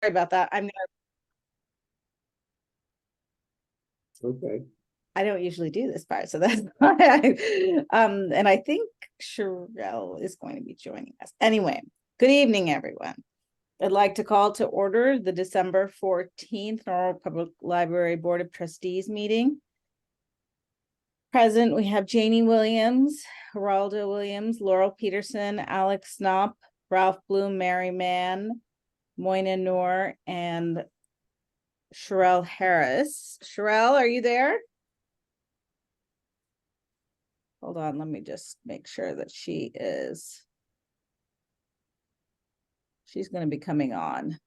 about that. Okay. I don't usually do this part, so that's why and I think Sherelle is going to be joining us. Anyway, good evening, everyone. I'd like to call to order the December 14th Norwalk Public Library Board of Trustees meeting. Present, we have Janie Williams, Geraldo Williams, Laurel Peterson, Alex Knopp, Ralph Bloom, Mary Mann, Moina Noor, and Sherelle Harris. Sherelle, are you there? Hold on, let me just make sure that she's going to be coming on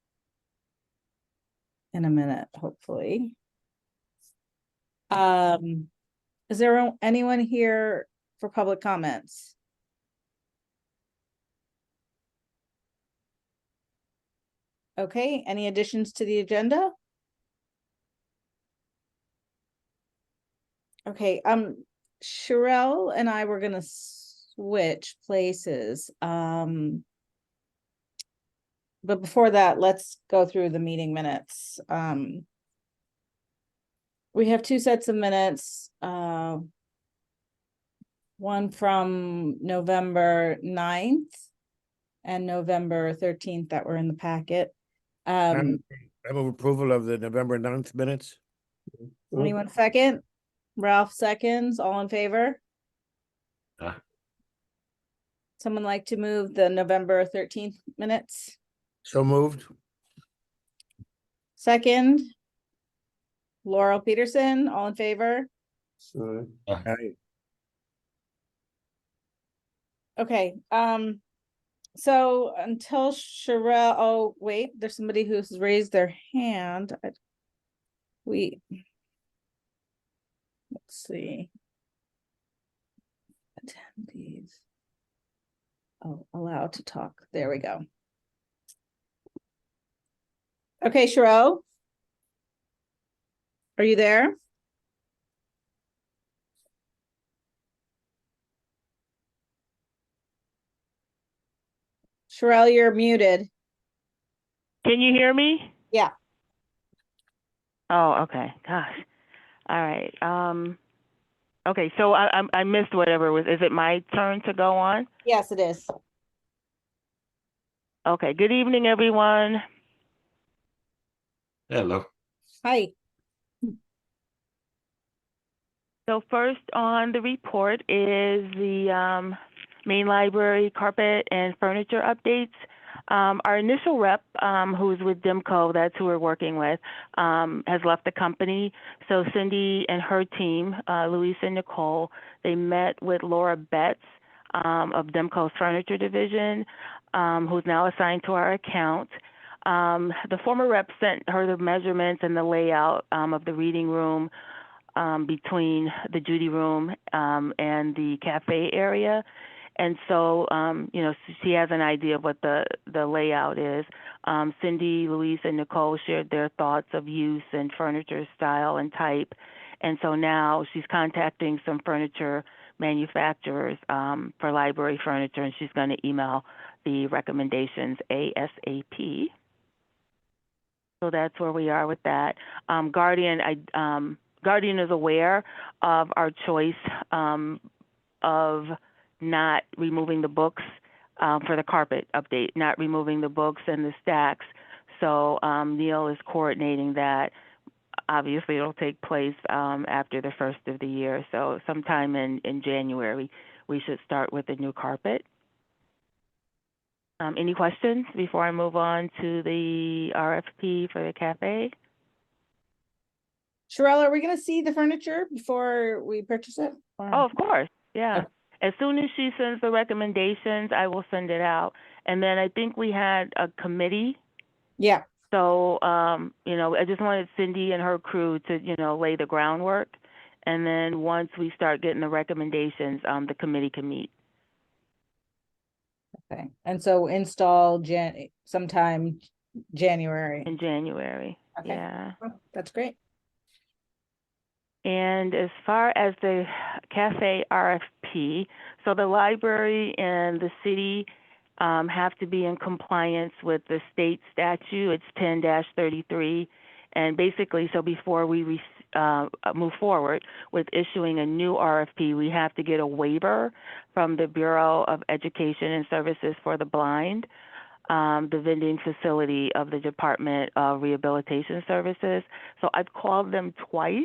in a minute, hopefully. Is there anyone here for public comments? Okay, any additions to the agenda? Okay, Sherelle and I were gonna switch places. But before that, let's go through the meeting minutes. We have two sets of minutes. One from November 9th and November 13th that were in the packet. I move approval of the November 9th minutes. Anyone second? Ralph seconds, all in favor? Someone like to move the November 13th minutes? So moved. Second. Laurel Peterson, all in favor? Aye. Okay, so until Sherelle, oh, wait, there's somebody who's raised their hand. Let's see. Attendees. Oh, allowed to talk. There we go. Okay, Sherelle. Are you there? Sherelle, you're muted. Can you hear me? Yeah. Oh, okay. Gosh. All right. Okay, so I missed whatever was. Is it my turn to go on? Yes, it is. Okay. Good evening, everyone. Hello. Hi. So first on the report is the main library carpet and furniture updates. Our initial rep, who's with DIMCO, that's who we're working with, has left the company. So Cindy and her team, Luis and Nicole, they met with Laura Betts of DIMCO's furniture division, who's now assigned to our account. The former rep sent her the measurements and the layout of the reading room between the duty room and the cafe area. And so, she has an idea of what the layout is. Cindy, Luis, and Nicole shared their thoughts of use and furniture style and type. And so now she's contacting some furniture manufacturers for library furniture, and she's going to email the recommendations ASAP. So that's where we are with that. Guardian is aware of our choice of not removing the books for the carpet update, not removing the books and the stacks. So Neil is coordinating that. Obviously, it'll take place after the first of the year. So sometime in January, we should start with the new carpet. Any questions before I move on to the RFP for the cafe? Sherelle, are we going to see the furniture before we purchase it? Or... Oh, of course. Yeah. Okay. As soon as she sends the recommendations, I will send it out. And then I think we had a committee. Yeah. So, I just wanted Cindy and her crew to, lay the groundwork. And then once we start getting the recommendations, the committee can meet. Okay. And so install sometime January. In January. Okay. Yeah. Oh, that's great. And as far as the cafe RFP, so the library and the city have to be in compliance with the state statute. It's 10-33. And basically, so before we move forward with issuing a new RFP, we have to get a waiver from the Bureau of Education and Services for the Blind, the vending facility of the Department of Rehabilitation Services. So I've called them twice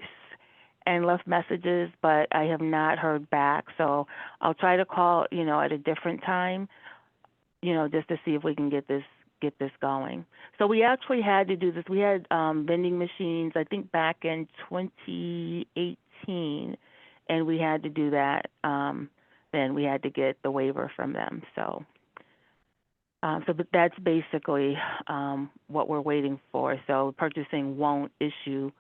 and left messages, but I have not heard back. So I'll try to call, at a different time, just to see if we can get this going. So we actually had to do this. We had vending machines, I think, back in 2018, and we had to do that. Then we had to get the waiver from them. But that's basically what we're waiting for. So purchasing won't issue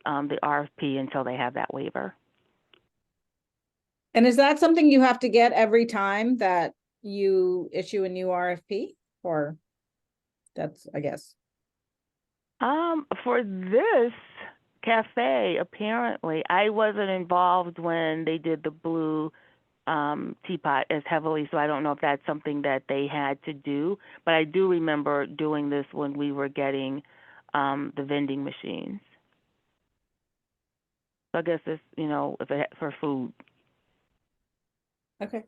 the RFP until they have that waiver. And is that something you have to get every time that you issue a new RFP, or that's, I guess? For this cafe, apparently, I wasn't involved when they did the blue teapot as heavily, so I don't know if that's something that they had to do. But I do remember doing this when we were getting the vending machines. So I guess it's, if it for food. Okay.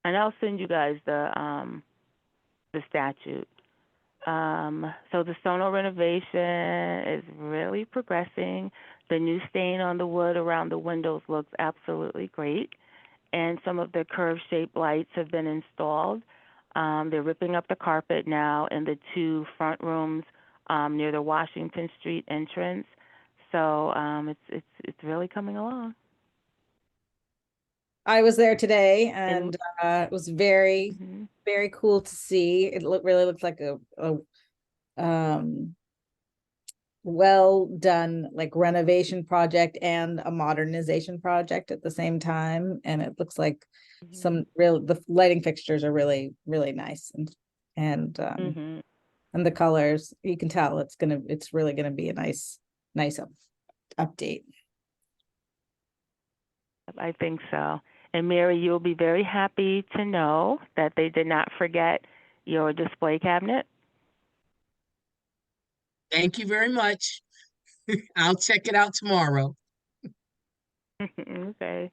And I'll send you guys the statute. So the Sono renovation is really progressing. The new stain on the wood around the windows looks absolutely great. And some of the curve-shaped lights have been installed. They're ripping up the carpet now in the 2 front rooms near the Washington Street entrance. So it's really coming along. I was there today, and it was very, Mm-hmm. very cool to see. It really looks like a well done, like, renovation project and a modernization project at the same time. And it looks like the lighting fixtures are really, really nice, and the colors, you can tell it's really gonna be a nice update. I think so. And Mary, you'll be very happy to know that they did not forget your display cabinet. Thank you very much. I'll check it out tomorrow. Okay.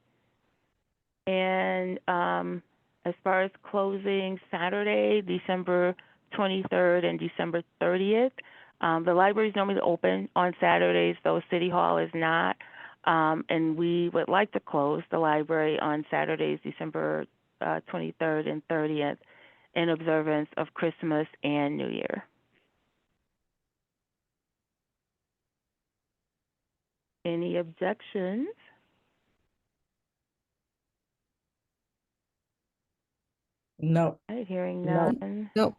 And as far as closing Saturday, December 23rd and December 30th, the library is normally open on Saturdays, though City Hall is not. And we would like to close the library on Saturdays, December 23rd and 30th, in observance of Christmas and New Year. Any objections? No. Right, hearing No. none. No.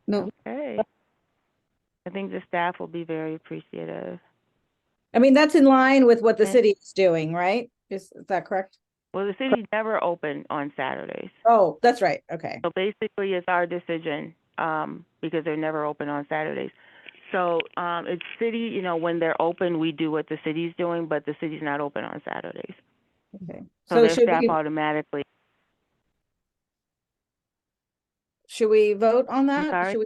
Okay. I think the staff will be very appreciative. I mean, that's in line with what the Okay. city is doing, right? Is that correct? Well, the city never open on Saturdays. Oh, that's right. Okay. So basically, it's our decision because they're never open on Saturdays. So it's city, when they're open, we do what the city's doing, but the city's not open on Saturdays. Okay. So So their staff automatically. should we vote on that? sorry?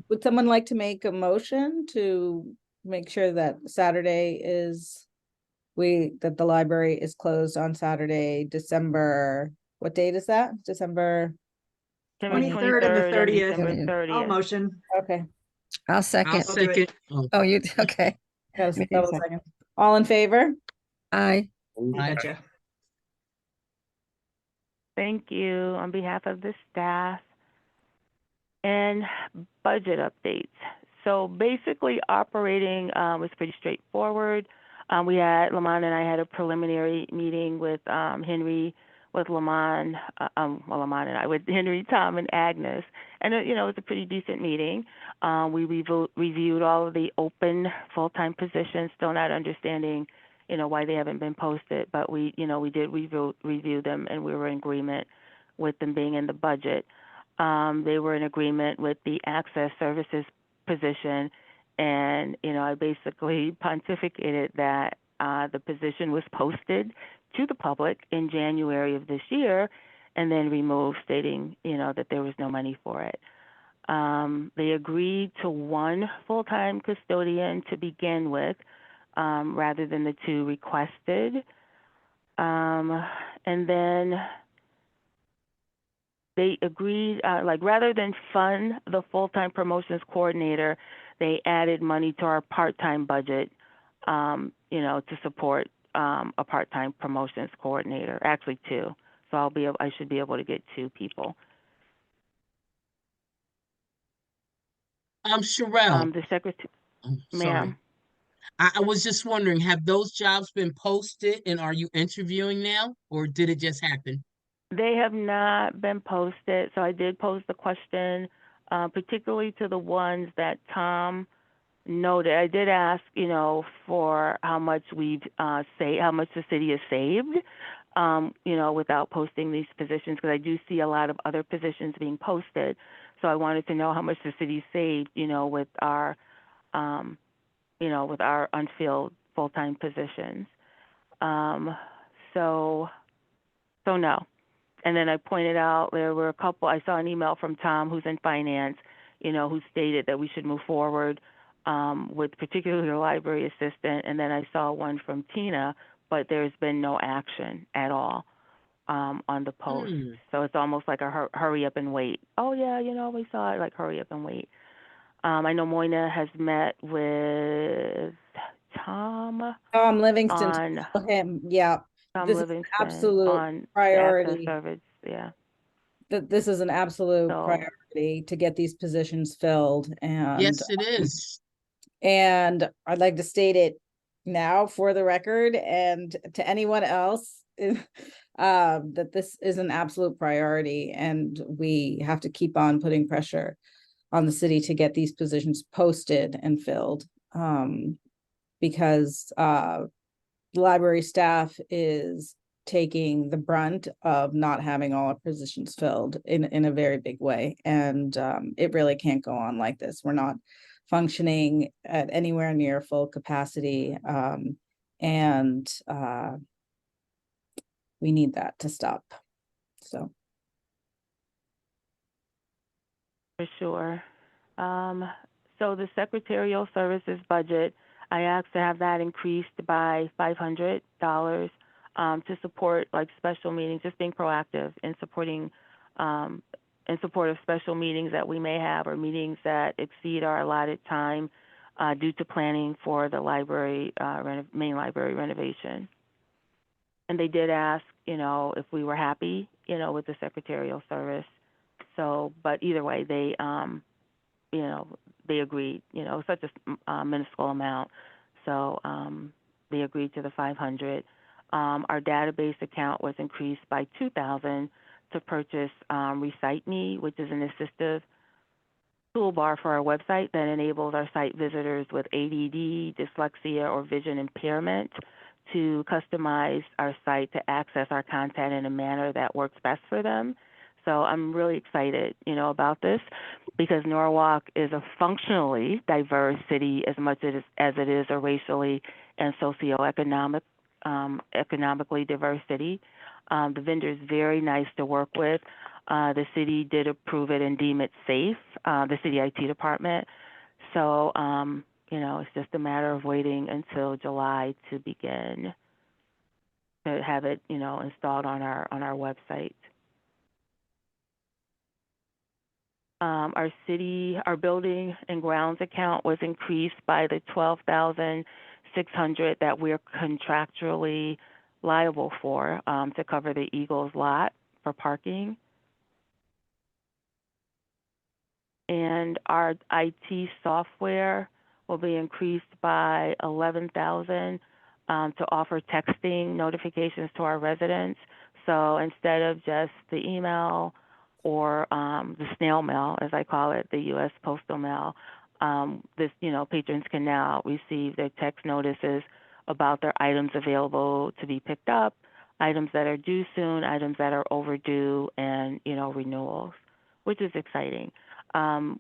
Would someone like to make a motion to make sure that Saturday that the library is closed on Saturday, December, what date is that? December? December 23rd and the 23rd 30th. December I'll 30th. I'll motion. Okay. I'll I'll second. do it. second. Oh, Oh, you, okay. Got a Me double second. second. All in favor? Aye. You betcha. Thank you on behalf of the staff. And budget updates. So basically, operating was pretty straightforward. Lamont and I had a preliminary meeting with Henry, with Lamont, Lamont and I, with Henry, Tom, and Agnes. And, it was a pretty decent meeting. We reviewed all of the open full-time positions, still not understanding, why they haven't been posted. But we did review them, and we were in agreement with them being in the budget. They were in agreement with the access services position, and I basically pontificated that the position was posted to the public in January of this year, and then removed, stating, that there was no money for it. They agreed to one full-time custodian to begin with, rather than the two requested. And then they agreed, rather than fund the full-time promotions coordinator, they added money to our part-time budget, to support a part-time promotions coordinator, actually two. So I should be able to get two people. Sherelle, The secretary, sorry. ma'am. I was just wondering, have those jobs been posted and are you interviewing now, or did it just happen? They have not been posted, so I did pose the question, particularly to the ones that Tom noted. I did ask, for how much how much the city has saved, without posting these positions, because I do see a lot of other positions being posted. So I wanted to know how much the city saved, with our, with our unfilled full-time positions. So no. And then I pointed out there were a couple. I saw an email from Tom, who's in finance, who stated that we should move forward with particularly the library assistant. And then I saw one from Tina, but there's been no action at all on the post. So it's almost like a hurry up and wait. Oh yeah, we saw it, like hurry up and wait. I know Moina has met with Tom Livingston, on him, yeah. Tom This is Livingston absolute on the access priority. service. Yeah. That this is an absolute So priority to get these positions filled, and Yes, it is. and I'd like to state it now for the record and to anyone else, that this is an absolute priority, and we have to keep on putting pressure on the city to get these positions posted and filled, because the library staff is taking the brunt of not having all our positions filled in a very big way. And it really can't go on like this. We're not functioning at anywhere near full capacity. And we need that to stop. So. for sure. So the secretarial services budget, I asked to have that increased by $500 to support like special meetings, just being proactive in supporting, in support of special meetings that we may have, or meetings that exceed our allotted time due to planning for the library, main library renovation. And they did ask, if we were happy, with the secretarial service. So, but either way, they, they agreed, such a minuscule amount. So they agreed to the 500. Our database account was increased by 2,000 to purchase Recite Me, which is an assistive toolbar for our website that enables our site visitors with ADD, dyslexia, or vision impairment to customize our site to access our content in a manner that works best for them. So I'm really excited, about this, because Norwalk is a functionally diverse city as much as it is a racially and socioeconomically diverse city. The vendor is very nice to work with. The city did approve it and deem it safe, the city IT department. So, it's just a matter of waiting until July to begin to have it, installed on our website. Our building and grounds account was increased by the $12,600 that we're contractually liable for to cover the Eagles lot for parking. And our IT software will be increased by $11,000 to offer texting notifications to our residents. So instead of just the email or the snail mail, as I call it, the U.S. postal mail, patrons can now receive their text notices about their items available to be picked up, items that are due soon, items that are overdue, and, renewals, which is exciting.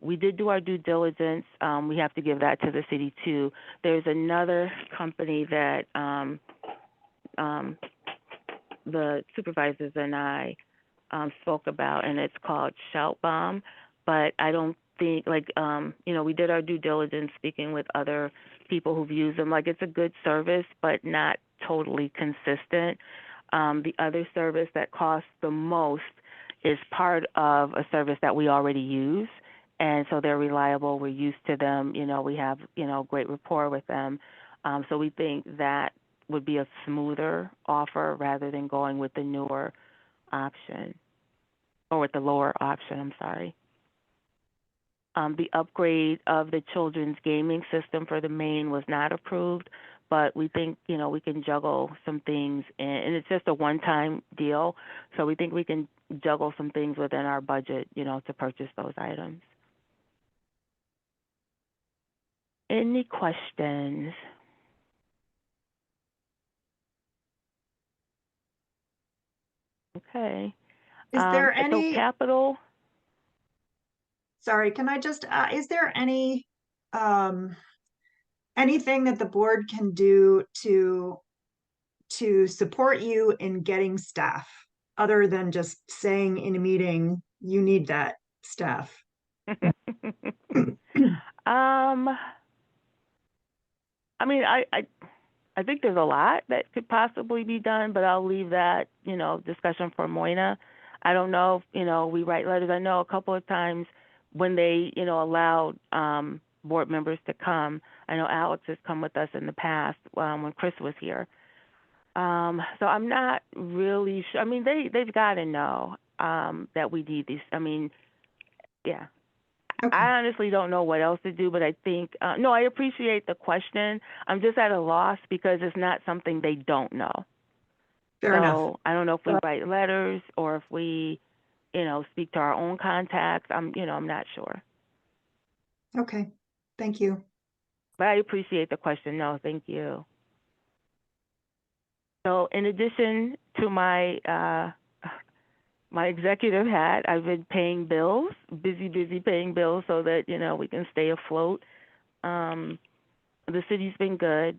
We did do our due diligence. We have to give that to the city too. There's another company that the supervisors and I spoke about, and it's called Shout Bomb. But I don't think, like, we did our due diligence speaking with other people who've used them. Like, it's a good service, but not totally consistent. The other service that costs the most is part of a service that we already use. And so they're reliable. We're used to them. We have, great rapport with them. So we think that would be a smoother offer rather than going with the newer option, or with the lower option, I'm sorry. The upgrade of the children's gaming system for the main was not approved, but we think, we can juggle some things, and it's just a one-time deal, so we think we can juggle some things within our budget, to purchase those items. Any questions? Okay. Is there So any, capital, sorry, can I just, is there any, anything that the board can do to support you in getting staff, other than just saying in a meeting, you need that staff? I mean, I think there's a lot that could possibly be done, but I'll leave that, discussion for Moina. I don't know if, we write letters. I know a couple of times when they, allowed board members to come. I know Alex has come with us in the past when Chris was here. So I'm not really sure. I mean, they've got to know that we need these. I mean, yeah. Okay, I honestly don't know what else to do, but I think, no, I appreciate the question. I'm just at a loss because it's not something they don't know. fair enough. So I don't know if we write letters or if we, speak to our own contacts. I'm not sure. Okay, thank you. But I appreciate the question. No, thank you. So in addition to my my executive hat, I've been paying bills, busy paying bills so that, we can stay afloat. The city's been good.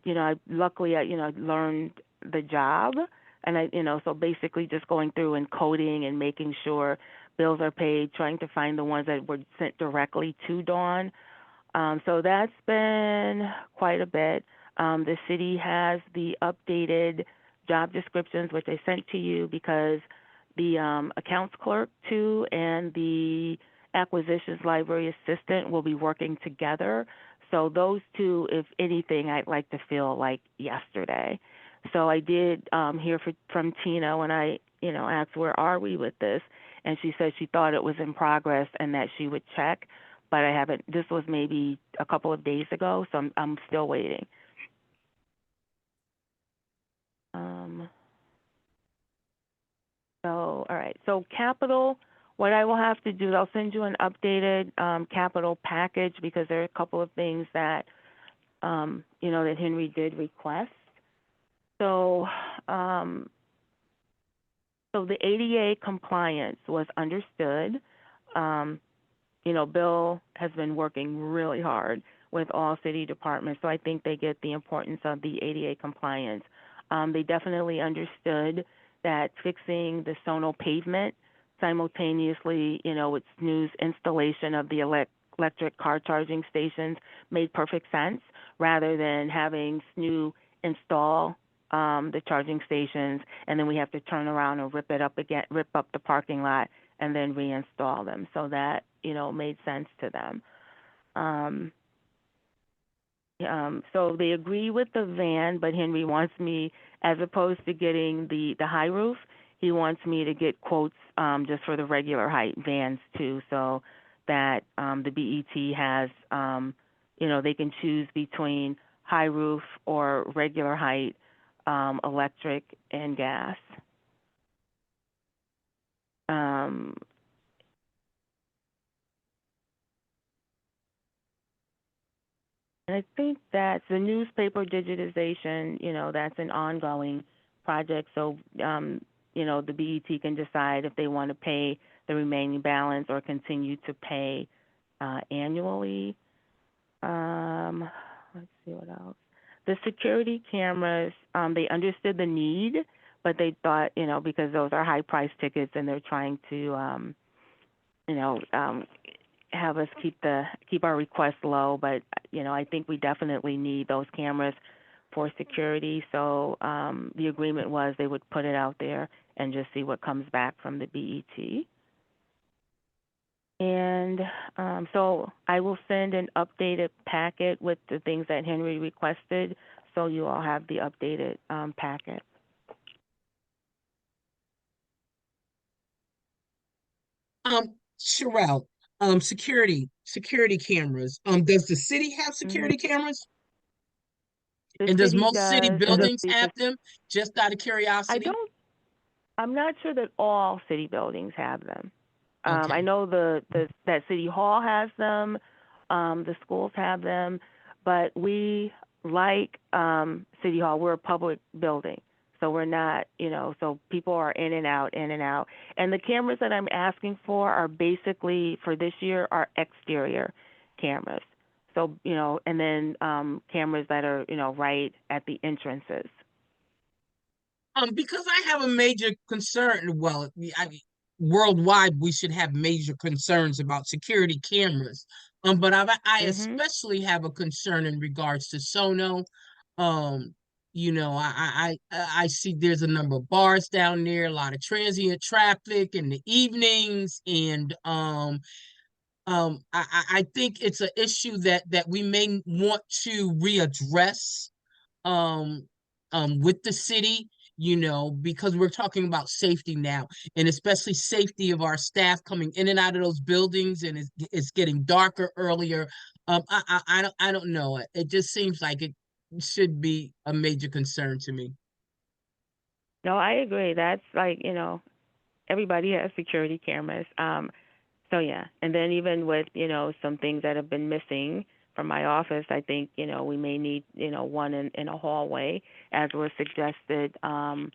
Luckily, I learned the job, and so basically just going through and coding and making sure bills are paid, trying to find the ones that were sent directly to Dawn. So that's been quite a bit. The city has the updated job descriptions, which I sent to you because the accounts clerk too and the acquisitions library assistant will be working together. So those two, if anything, I'd like to feel like yesterday. So I did hear from Tina when I, asked where are we with this, and she said she thought it was in progress and that she would check, but I haven't. This was maybe a couple of days ago, so I'm still waiting. So, all right. So capital, what I will have to do, I'll send you an updated capital package because there are a couple of things that, that Henry did request. So, so the ADA compliance was understood. Bill has been working really hard with all city departments, so I think they get the importance of the ADA compliance. They definitely understood that fixing the Sono pavement simultaneously, with SNU's installation of the electric car charging stations made perfect sense rather than having SNU install the charging stations and then we have to turn around and rip up the parking lot and then reinstall them. So that, made sense to them. So they agree with the van, but Henry wants me, as opposed to getting the high roof, he wants me to get quotes just for the regular height vans too, so that the BET has, they can choose between high roof or regular height, electric and gas. And I think that's the newspaper digitization, that's an ongoing project. So, the BET can decide if they want to pay the remaining balance or continue to pay annually. Let's see what else. The security cameras, they understood the need but they thought, because those are high price tickets and they're trying to, have us keep our requests low. But, I think we definitely need those cameras for security. So, the agreement was they would put it out there and just see what comes back from the BET. And so I will send an updated packet with the things that Henry requested, so you all have the updated packet. Sherelle, security cameras. Does the city have security cameras? The And does city most city does. buildings have them? Just out of I curiosity? don't. I'm not sure that all city buildings have them. Okay. I know that City Hall has them, the schools have them, but we, like City Hall, we're a public building, so we're not, so people are in and out, in and out. And the cameras that I'm asking for are basically, for this year, are exterior cameras. So, and then cameras that are, right at the entrances. Because I have a major concern. Well, I mean, worldwide, we should have major concerns about security cameras. But I Mhm. especially have a concern in regards to Sono. Um, I see there's a number of bars down there, a lot of transient traffic in the evenings, and I think it's an issue that we may want to readdress um with the city, because we're talking about safety now, and especially safety of our staff coming in and out of those buildings, and it's getting darker earlier. I don't know. It just seems like it should be a major concern to me. No, I agree. That's like, everybody has security cameras. So yeah, and then even with, some things that have been missing from my office, I think, we may need, one in a hallway, as was suggested, I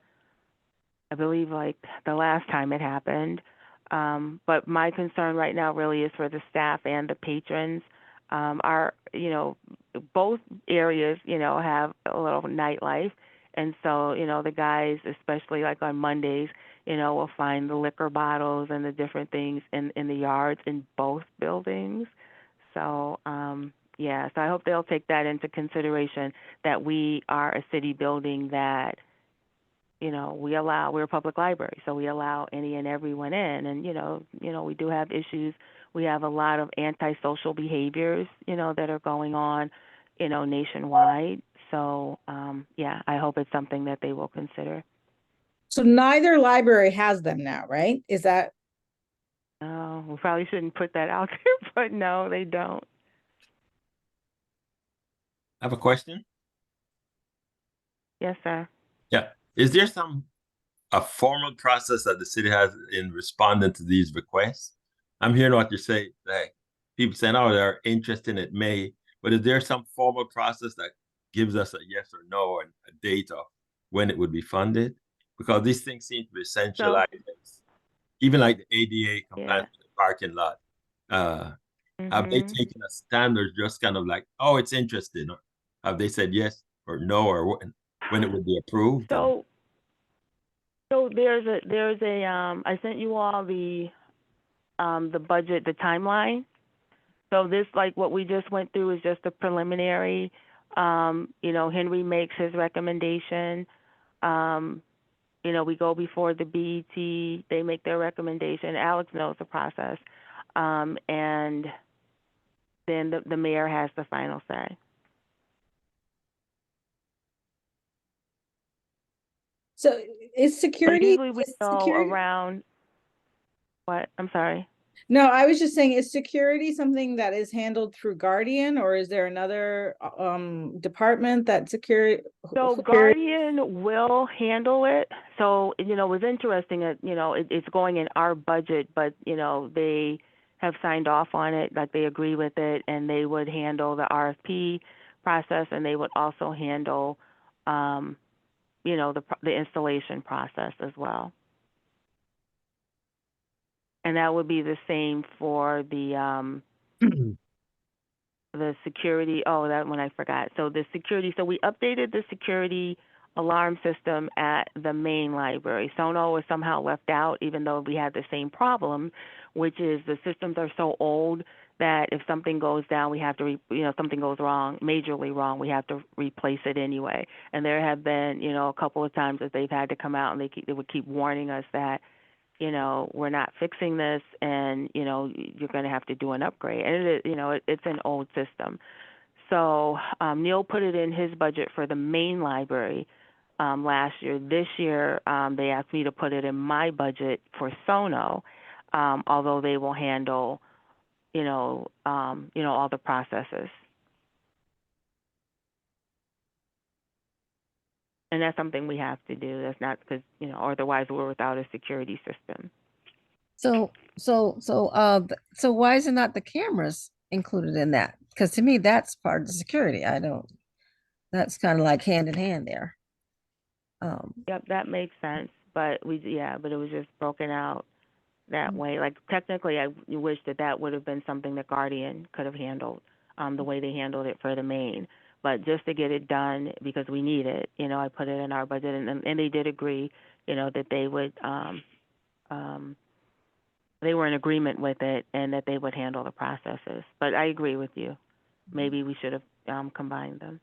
believe like the last time it happened. But my concern right now really is for the staff and the patrons. Our, both areas, have a little nightlife. And so, the guys, especially like on Mondays, will find the liquor bottles and the different things in the yards in both buildings. So, yeah, so I hope they'll take that into consideration, that we are a city building that, we're a public library, so we allow any and everyone in. And, we do have issues. We have a lot of antisocial behaviors, that are going on, nationwide. So, yeah, I hope it's something that they will consider. So neither library has them now, right? Is that, Oh, we probably shouldn't put that out there, but no, they don't. I have a question. Yes, sir. Yeah. Is there a formal process that the city has in responding to these requests? I'm hearing what you say, like people saying, oh, they're interested, it may, but is there some formal process that gives us a yes or no and a date of when it would be funded? Because these things seem to be centralized, even like the ADA compliance Yeah. with the parking lot. Have they Mhm. taken a stand or just kind of like, oh, it's interesting? Or have they said yes or no, or when it would be approved? So, there's a I sent you all the budget, the timeline. So this, like what we just went through, is just a preliminary. Henry makes his recommendation. Um, we go before the BET. They make their recommendation. Alex knows the process, and then the mayor has the final say. so is So security, usually we is know security? around what? I'm sorry. No, I was just saying, is security something that is handled through Guardian, or is there another department that security? So Guardian will handle it. So, it was interesting that, it's going in our budget, but, they have signed off on it, like they agree with it, and they would handle the RFP process, and they would also handle, the installation process as well. And that would be the same for the security. Oh, that one I forgot. So the security. So we updated the security alarm system at the main library. Sono was somehow left out, even though we had the same problem, which is the systems are so old that if something goes down, we have to, something goes wrong, majorly wrong, we have to replace it anyway. And there have been, a couple of times that they've had to come out and they would keep warning us that, we're not fixing this, and you're going to have to do an upgrade. And it's an old system. So Neil put it in his budget for the main library last year. This year, they asked me to put it in my budget for Sono, although they will handle, all the processes. And that's something we have to do. That's not because, otherwise we're without a security system. So why is it not the cameras included in that? Because to me, that's part of the security. That's kind of like hand in hand there. Yep, that makes sense. But but it was just broken out that way. Like technically, I wish that would have been something that Guardian could have handled, the way they handled it for the main. But just to get it done because we need it, I put it in our budget, and they did agree, that they would, they were in agreement with it and that they would handle the processes. But I agree with you. Maybe we should have combined them.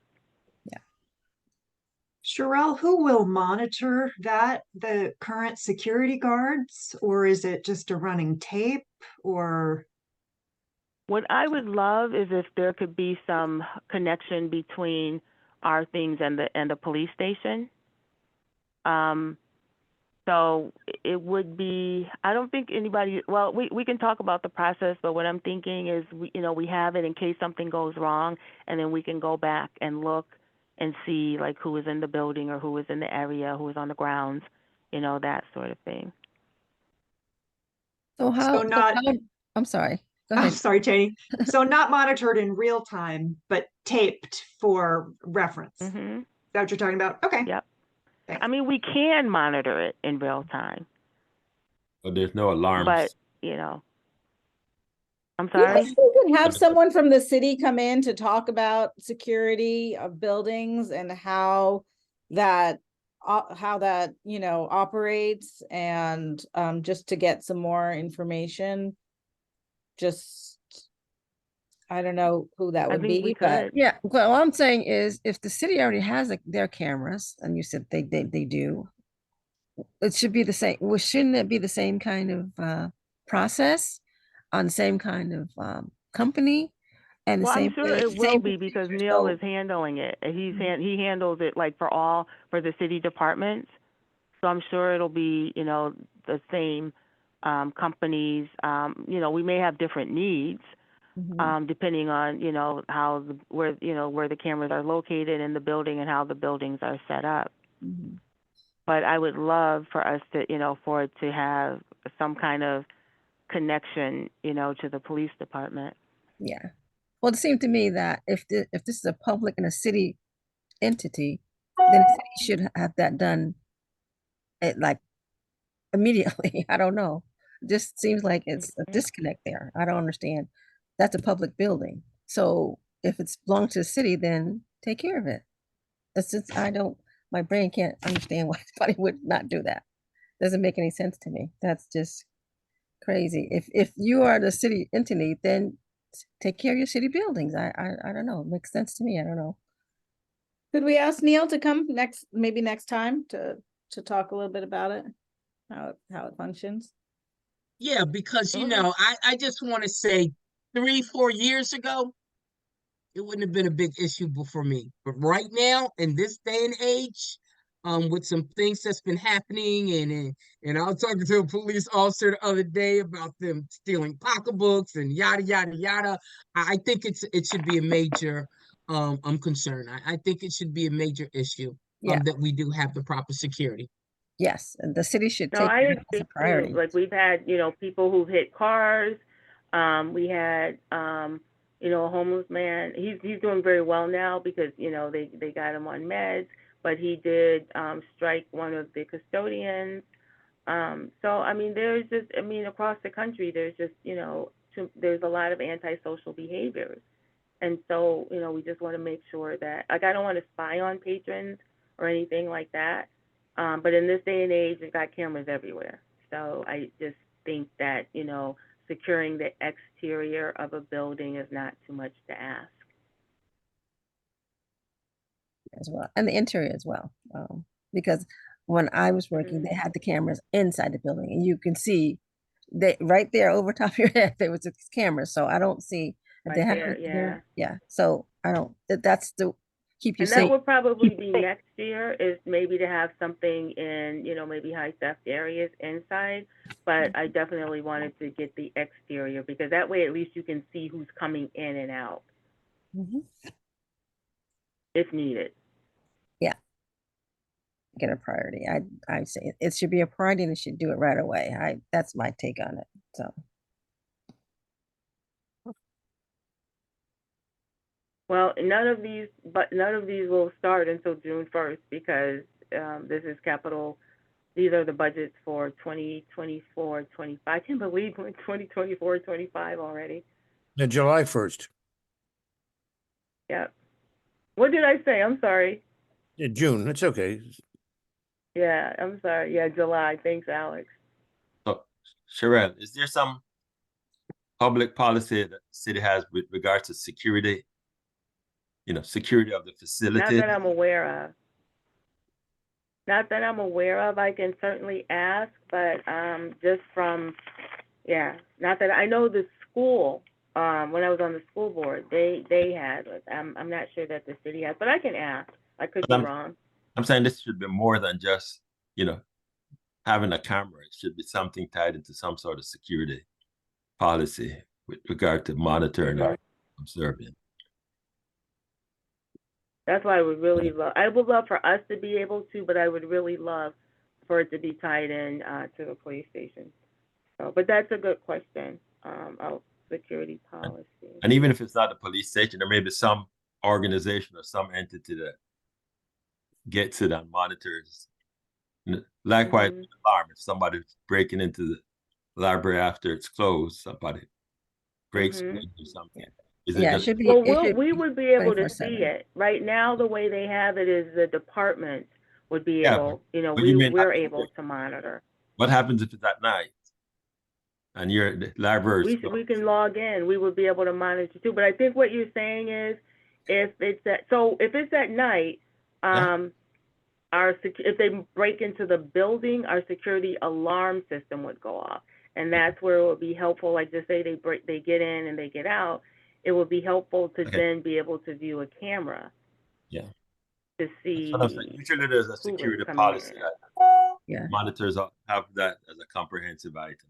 Sherelle, who will monitor that? The current security guards, or is it just a running tape, or? What I would love is if there could be some connection between our things and the police station. So it would be, I don't think anybody, well, we can talk about the process, but what I'm thinking is, we have it in case something goes wrong, and then we can go back and look and see like who was in the building or who was in the area, who was on the grounds, that sort of thing. So I'm sorry. Go I'm ahead. sorry, Janie. So not monitored in real time, but taped for reference. Mm-hmm. Is that what you're talking about? Okay. Yep. Thanks. I mean, we can monitor it in real time, But there's no alarms. but I'm Do you sorry. think we could have someone from the city come in to talk about security of buildings and how that operates, and just to get some more information? Just, I don't know who that I would think we be, but could. Yeah, well, what I'm saying is if the city already has their cameras, and you said they do, it should be the same. Well, shouldn't it be the same kind of process on the same kind of company and the Well, same I'm sure way- it will same be because procedures? Neil So- is handling it. He handles it like for the city departments. So I'm sure it'll be, the same companies. We may have different needs, depending on, where the cameras are located in the building and how the buildings are set up. But I would love for us to, for it to have some kind of connection, to the police department. Yeah. Well, it seemed to me that if this is a public and a city entity, then the city should have that done like immediately. I don't know. Just seems like it's a disconnect there. I don't understand. That's a public building. So if it's belongs to the city, then take care of it. That's just, my brain can't understand why somebody would not do that. Doesn't make any sense to me. That's just crazy. If you are the city entity, then take care of your city buildings. I don't know. It makes sense to me. I don't know. could we ask Neil to come maybe next time to talk a little bit about it, how it functions? Yeah, because I just want to say 3-4 years ago, it wouldn't have been a big issue for me. But right now, in this day and age, with some things that's been happening, and I was talking to a police officer the other day about them stealing pocketbooks and yada yada yada. I think it should be a major concern. I think it should be a major issue Yeah. that we do have the proper security. Yes, and the city should No, take I that as agree a too. priority. Like we've had, people who've hit cars. We had, a homeless man. He's doing very well now because they got him on meds, but he did strike one of the custodians. So I mean, there's just, across the country, there's just, there's a lot of antisocial behaviors, and so we just want to make sure that, like, I don't want to spy on patrons or anything like that. But in this day and age, we've got cameras everywhere. So I just think that, you know, securing the exterior of a building is not too much to ask. as well, and the interior as well. Because when I was working, they had the cameras inside the building, and you can see they right there over top of your head. There was a camera, so I don't see if they Right have there, it yeah. there. Yeah, so I don't. That's the keep you And that safe. would probably be next year, is maybe to have something in, you know, maybe high theft areas inside. But I definitely wanted to get the exterior, because that way at least you can see who's coming in and out Mhm. if needed. Get a priority. I say it should be a priority, and it should do it right away. That's my take on it. So Well, none of these will start until June 1st, because this is capital. These are the budgets for 2024, 25. I can't believe we're in 2024, 25 already. July 1st, Yep. What did I say? I'm sorry. June, that's okay. Yeah, I'm sorry. Yeah, July. Thanks, Alex. So, Sherelle, is there some public policy that the city has with regards to security? You know, security of the Not facility? that I'm aware of. Not that I'm aware of. I can certainly ask, but just from, yeah, not that I know the school. When I was on the school board, they had. I'm not sure that the city has, but I can ask. I could be wrong. I'm saying this should be more than just, you know, having a camera. It should be something tied into some sort of security policy with regard to monitoring or observing. That's why I would really love. I would love for us to be able to, but I would really love for it to be tied in to the police station. So, but that's a good question. Of security policy. And even if it's not the police station, there may be some organization or some entity that gets it and monitors. Likewise, Mhm. alarm. If somebody's breaking into the library after it's closed, somebody breaks Mhm. in or something. Is yeah, it it just should be. Well, It should we be would be able to 24/7. see it. Right now, the way they have it is the department would be Yeah, able, you know, but you may not we're see able it. to monitor. What happens if it's at night and the library is We closed? can log in. We would be able to monitor too. But I think what you're saying is, if it's at night, Yeah. if they break into the building, our security alarm system would go off, and that's where it would be helpful. Like, just say they get in and they get out, it would be helpful to Okay. then be able to view a camera. Yeah. To see. That's what I'm saying. Usually there's a who is security coming policy in. that Yeah. monitors have that as a comprehensive item.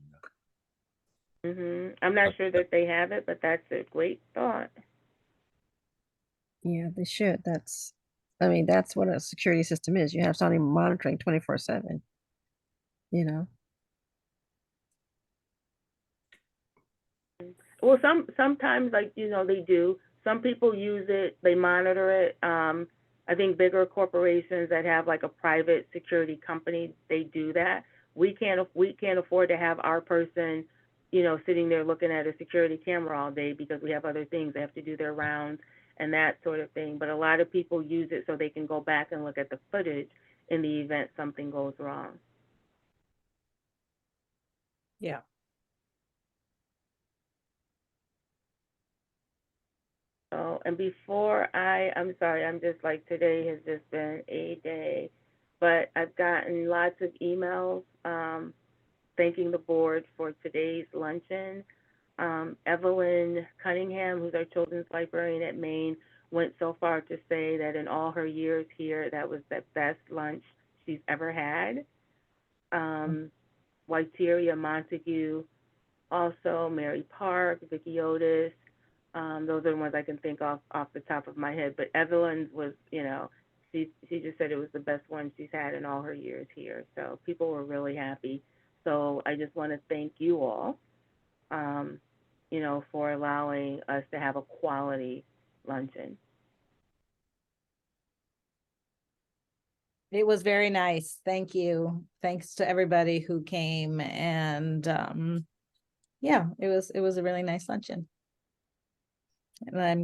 I'm not sure that they have it, but that's a great thought. Yeah, they should. I mean, that's what a security system is. You have somebody monitoring 24/7. You know. Well, sometimes, like, you know, they do. Some people use it, they monitor it. I think bigger corporations that have like a private security company, they do that. We can't afford to have our person, you know, sitting there looking at a security camera all day, because we have other things. They have to do their rounds and that sort of thing. But a lot of people use it so they can go back and look at the footage in the event something goes wrong. Yeah. So, and before I'm sorry, I'm just like, today has just been a day, but I've gotten lots of emails thanking the board for today's luncheon. Evelyn Cunningham, who's our children's librarian at Maine, went so far to say that in all her years here, that was the best lunch she's ever had. Waiteria Montague, also Mary Park, Vicki Otis. Those are the ones I can think off the top of my head. But Evelyn's was, you know, she just said it was the best one she's had in all her years here. So people were really happy. So I just want to thank you all, you know, for allowing us to have a quality luncheon. It was very nice. Thank you. Thanks to everybody who came, and yeah, it was a really nice luncheon. And I'm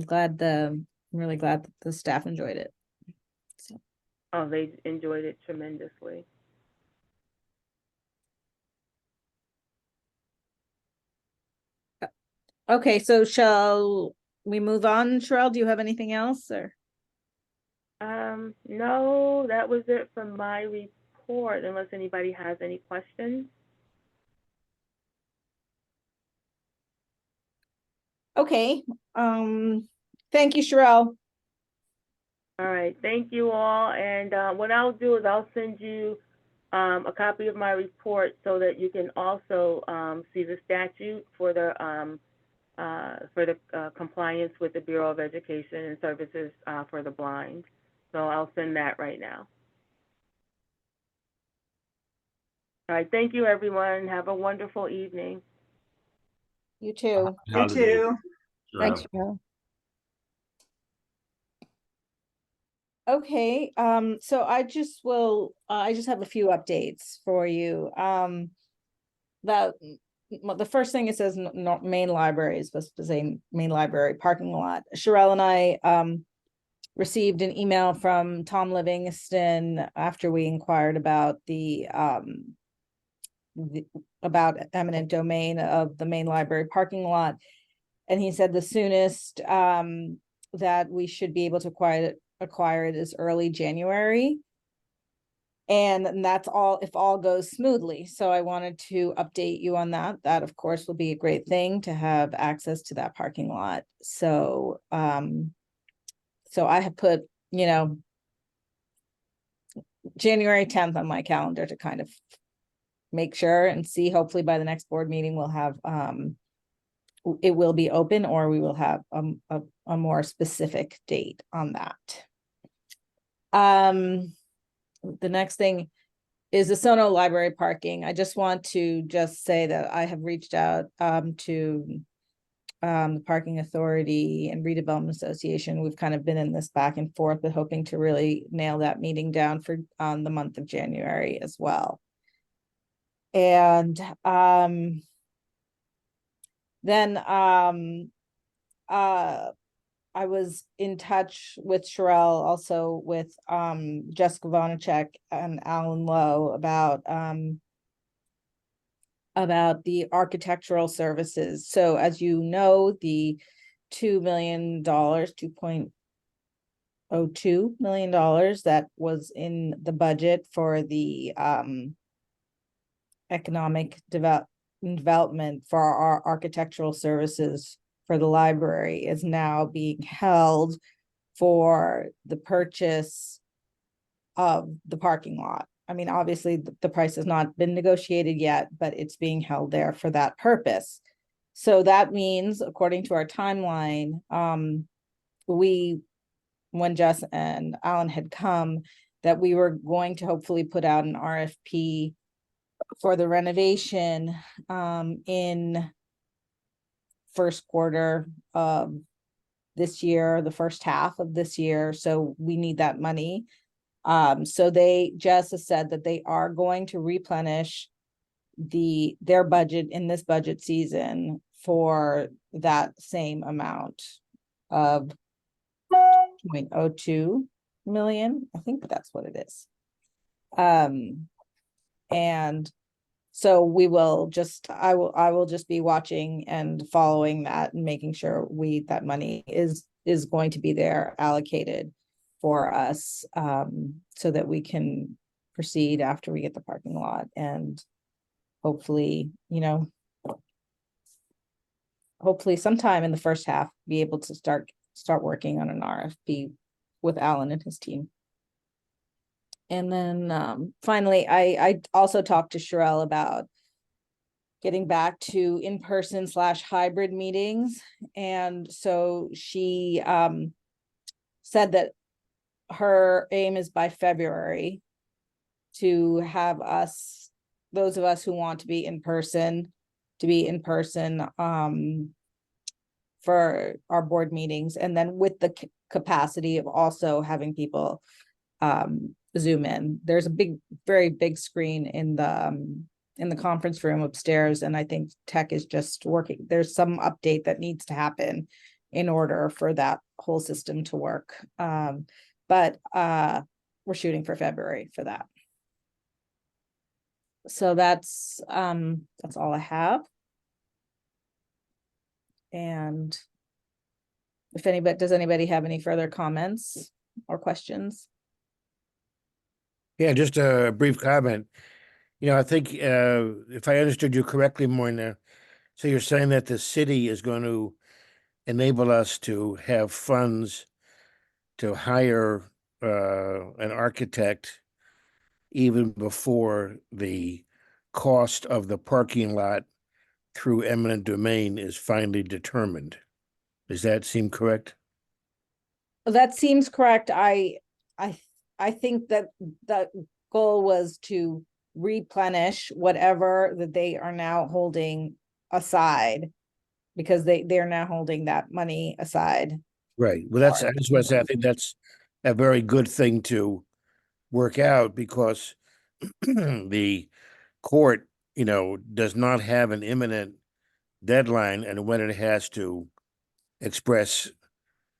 really glad that the staff enjoyed it. So. Oh, they enjoyed it tremendously. Okay, so shall we move on? Sherelle, do you have anything else or? No, that was it for my report, unless anybody has any questions. Okay, thank you, Sherelle. All right, thank you all. And what I'll do is I'll send you a copy of my report so that you can also see the statute for the compliance with the Bureau of Education and Services for the Blind. So I'll send that right now. All right, thank you, everyone. Have a wonderful evening. You too. You Holiday. too. Thanks, Cheryl. Okay, so I just have a few updates for you. Well, the first thing it says, main library is supposed to say main library parking lot. Sherelle and I, received an email from Tom Livingston after we inquired about about eminent domain of the main library parking lot. And he said the soonest, that we should be able to acquire it is early January. And that's all if all goes smoothly. So I wanted to update you on that. That of course will be a great thing to have access to that parking lot. So so I have put, January 10th on my calendar to kind of make sure and see, hopefully by the next board meeting, we'll have it will be open, or we will have a more specific date on that. The next thing is the Sono Library parking. I just want to say that I have reached out to the Parking Authority and Redevelopment Association. We've kind of been in this back and forth, but hoping to really nail that meeting down for the month of January as well. And then I was in touch with Sherelle, also with Jessica Vonacek and Alan Lowe about the architectural services. So as you know, the $2 million, $2.02 million that was in the budget for the economic development for our architectural services for the library is now being held for the purchase of the parking lot. I mean, obviously the price has not been negotiated yet, but it's being held there for that purpose. So that means, according to our timeline, when Jess and Alan had come, that we were going to hopefully put out an RFP for the renovation in first quarter of this year, the first half of this year. So we need that money. So Jess has said that they are going to replenish their budget in this budget season for that same amount of 0.02 million. I think that's what it is. And so I will just be watching and following that and making sure that money is going to be there allocated for us, so that we can proceed after we get the parking lot, and hopefully, sometime in the first half, be able to start working on an RFP with Alan and his team. And then finally, I also talked to Sherelle about getting back to in-person / hybrid meetings. And so she said that her aim is by February to have those of us who want to be in person for our board meetings, and then with the capacity of also having people Zoom in. There's a very big screen in the conference room upstairs, and I think tech is just working. There's some update that needs to happen in order for that whole system to work. But we're shooting for February for that. So that's all I have. And does anybody have any further comments or questions? Yeah, just a brief comment. I think if I understood you correctly, Moina, so you're saying that the city is going to enable us to have funds to hire an architect even before the cost of the parking lot through eminent domain is finally determined. Does that seem correct? That seems correct. I think that the goal was to replenish whatever that they are now holding aside, because they're now holding that money aside. Right. Well, I just want to say, I think that's a very good thing to work out, because the court, does not have an imminent deadline and when it has to express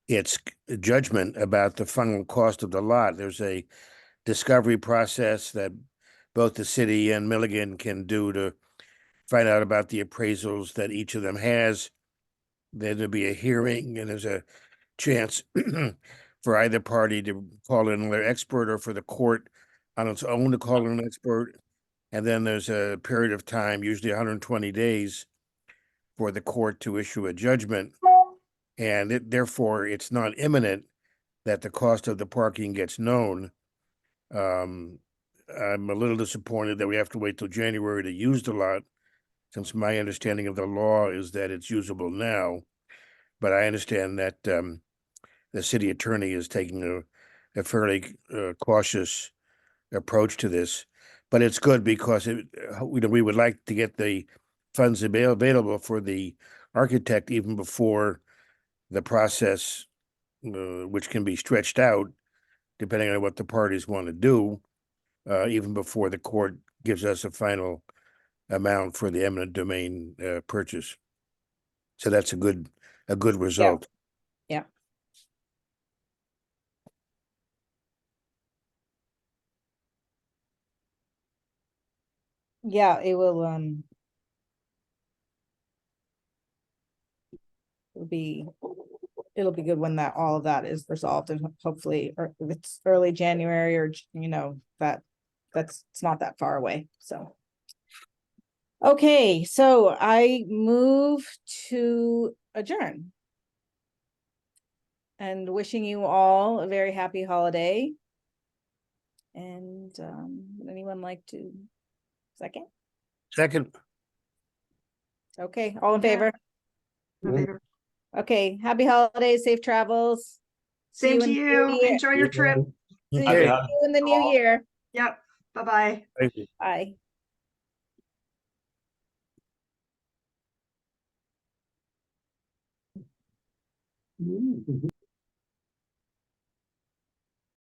its judgment about the final cost of the lot. There's a discovery process that both the city and Milligan can do to find out about the appraisals that each of them has. Then there'll be a hearing, and there's a chance for either party to call in their expert, or for the court on its own to call in an expert. And then there's a period of time, usually 120 days, for the court to issue a judgment. And therefore, it's not imminent that the cost of the parking gets known. I'm a little disappointed that we have to wait till January to use the lot, since my understanding of the law is that it's usable now. But I understand that the city attorney is taking a fairly cautious approach to this. But it's good, because we would like to get the funds available for the architect even before the process, which can be stretched out depending on what the parties want to do, even before the court gives us a final amount for the eminent domain purchase. So that's a good result. Yeah. Yeah, it will it'll be good when all of that is resolved, and hopefully, or if it's early January, or it's not that far away. So okay, so I move to adjourn. And wishing you all a very happy holiday. And would anyone like to second? Second. Okay, all in Yeah. favor? In favor. Okay, happy holidays, safe travels. See Same to in the new you. year. Enjoy your trip. See Happy you holidays in the to new all. year. Yep. Bye-bye. Thank you. Bye.